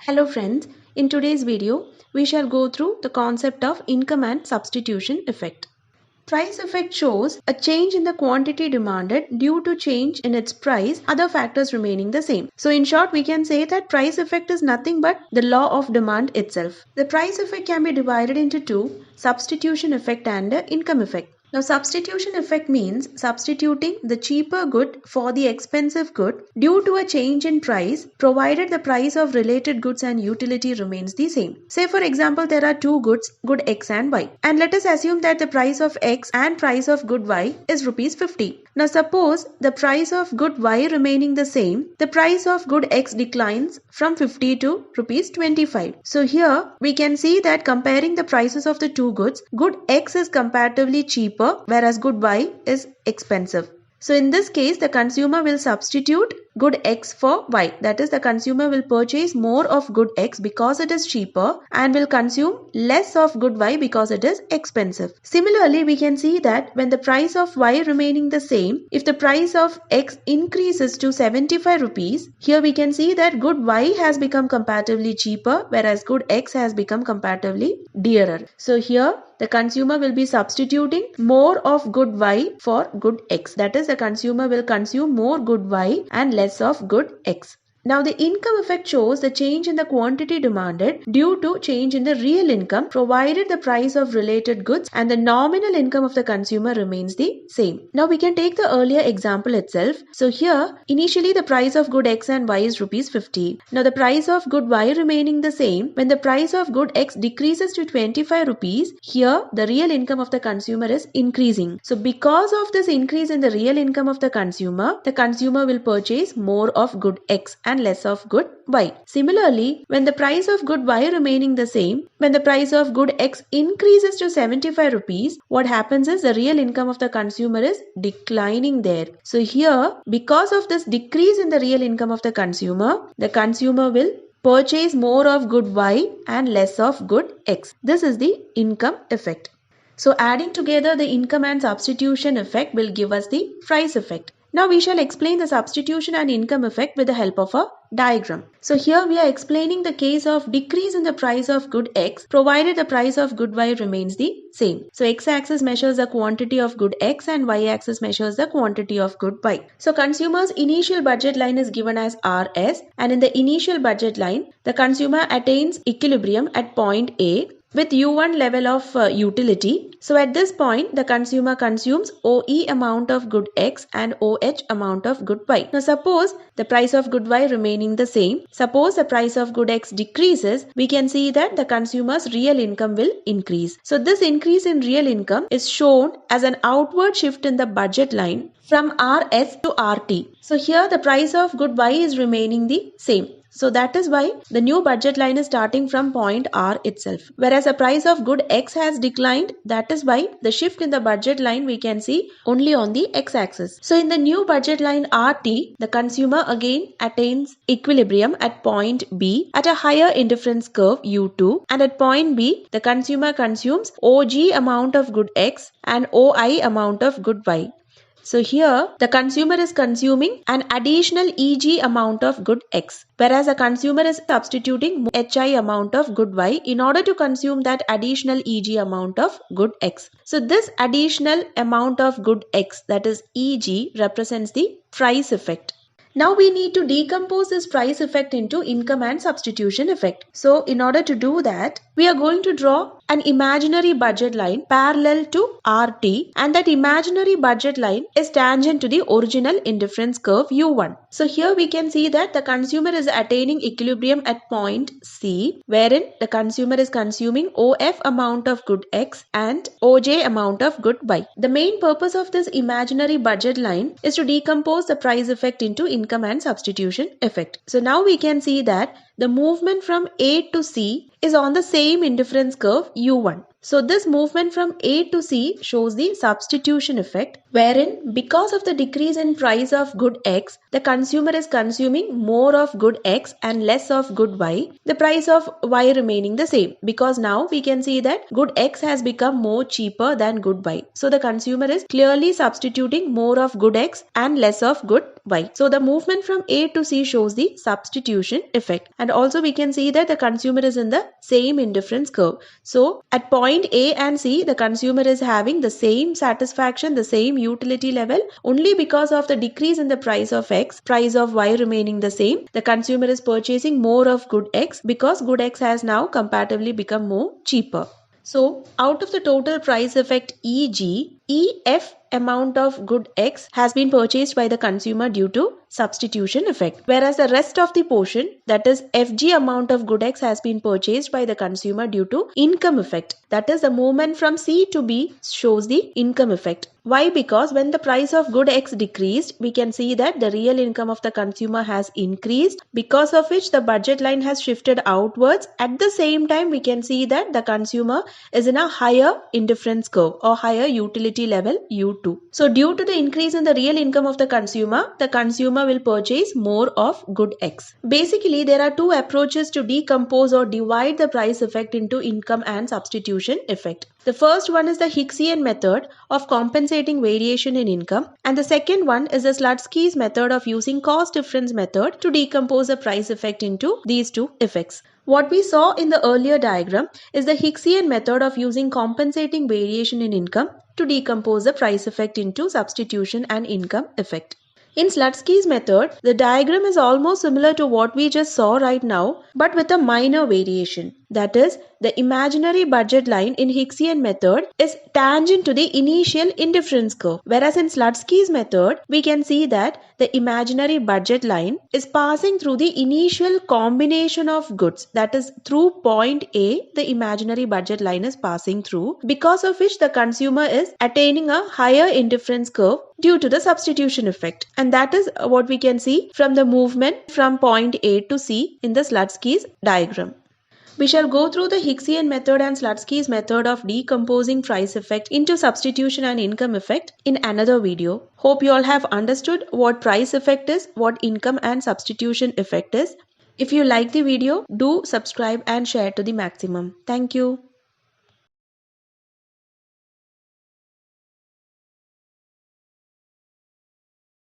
Hello friends, in today's video, we shall go through the concept of income and substitution effect. Price effect shows a change in the quantity demanded due to change in its price, other factors remaining the same. So in short, we can say that price effect is nothing but the law of demand itself. The price effect can be divided into two, substitution effect and income effect. Now, substitution effect means substituting the cheaper good for the expensive good due to a change in price, provided the price of related goods and utility remains the same. Say for example, there are two goods, good X and Y. And let us assume that the price of X and price of good Y is rupees 50. Now, suppose the price of good Y remaining the same, the price of good X declines from 50 to rupees 25. So here we can see that comparing the prices of the two goods, good X is comparatively cheaper whereas good Y is expensive. So in this case, the consumer will substitute good X for Y. That is, the consumer will purchase more of good X because it is cheaper and will consume less of good Y because it is expensive. Similarly, we can see that when the price of Y remaining the same, if the price of X increases to 75 rupees, here we can see that good Y has become comparatively cheaper whereas good X has become comparatively dearer. So here the consumer will be substituting more of good Y for good X. That is, the consumer will consume more good Y and less of good X. Now, the income effect shows the change in the quantity demanded due to change in the real income, provided the price of related goods and the nominal income of the consumer remains the same. Now, we can take the earlier example itself. So here, initially the price of good X and Y is rupees 50. Now, the price of good Y remaining the same, when the price of good X decreases to 25 rupees, here the real income of the consumer is increasing. So, because of this increase in the real income of the consumer will purchase more of good X and less of good Y. Similarly, when the price of good Y remaining the same, when the price of good X increases to 75 rupees, what happens is the real income of the consumer is declining there. So here, because of this decrease in the real income of the consumer will purchase more of good Y and less of good X. This is the income effect. So adding together the income and substitution effect will give us the price effect. Now we shall explain the substitution and income effect with the help of a diagram. So here we are explaining the case of decrease in the price of good X provided the price of good Y remains the same. So X-axis measures the quantity of good X and Y-axis measures the quantity of good Y. So consumer's initial budget line is given as RS, and in the initial budget line, the consumer attains equilibrium at point A with U1 level of utility. So at this point, the consumer consumes OE amount of good X and OH amount of good Y. Now suppose the price of good Y remaining the same. Suppose the price of good X decreases, we can see that the consumer's real income will increase. So this increase in real income is shown as an outward shift in the budget line from RS to RT. So here the price of good Y is remaining the same. So that is why the new budget line is starting from point R itself. Whereas the price of good X has declined, that is why the shift in the budget line we can see only on the X-axis. So in the new budget line RT, the consumer again attains equilibrium at point B at a higher indifference curve U2, and at point B, the consumer consumes OG amount of good X and OI amount of good Y. So here the consumer is consuming an additional EG amount of good X, whereas the consumer is substituting HI amount of good Y in order to consume that additional EG amount of good X. So this additional amount of good X, that is EG, represents the price effect. Now we need to decompose this price effect into income and substitution effect. So in order to do that, we are going to draw an imaginary budget line parallel to RT, and that imaginary budget line is tangent to the original indifference curve U1. So here we can see that the consumer is attaining equilibrium at point C, wherein the consumer is consuming OF amount of good X and OJ amount of good Y. The main purpose of this imaginary budget line is to decompose the price effect into income and substitution effect. So now we can see that the movement from A to C is on the same indifference curve U1. So this movement from A to C shows the substitution effect, wherein because of the decrease in price of good X, the consumer is consuming more of good X and less of good Y, the price of Y remaining the same, because now we can see that good X has become more cheaper than good Y. So the consumer is clearly substituting more of good X and less of good Y. So the movement from A to C shows the substitution effect. And also we can see that the consumer is in the same indifference curve. So at point A and C, the consumer is having the same satisfaction, the same utility level. Only because of the decrease in the price of X, price of Y remaining the same, the consumer is purchasing more of good X because good X has now comparatively become more cheaper. So out of the total price effect EG, EF amount of good X has been purchased by the consumer due to substitution effect, whereas the rest of the portion, that is FG amount of good X, has been purchased by the consumer due to income effect. That is, the movement from C to B shows the income effect. Why? Because when the price of good X decreased, we can see that the real income of the consumer has increased, because of which the budget line has shifted outwards. At the same time, we can see that the consumer is in a higher indifference curve or higher utility level U2. So due to the increase in the real income of the consumer will purchase more of good X. Basically, there are two approaches to decompose or divide the price effect into income and substitution effect. The first one is the Hicksian method of compensating variation in income, and the second one is the Slutsky's method of using cost difference method to decompose the price effect into these two effects. What we saw in the earlier diagram is the Hicksian method of using compensating variation in income to decompose the price effect into substitution and income effect. In Slutsky's method, the diagram is almost similar to what we just saw right now, but with a minor variation. That is, the imaginary budget line in Hicksian method is tangent to the initial indifference curve, whereas in Slutsky's method, we can see that the imaginary budget line is passing through the initial combination of goods. That is, through point A, the imaginary budget line is passing through, because of which the consumer is attaining a higher indifference curve due to the substitution effect. And that is what we can see from the movement from point A to C in the Slutsky's diagram. We shall go through the Hicksian method and Slutsky's method of decomposing price effect into substitution and income effect in another video. Hope you all have understood what price effect is, what income and substitution effect is. If you like the video, do subscribe and share to the maximum. Thank you.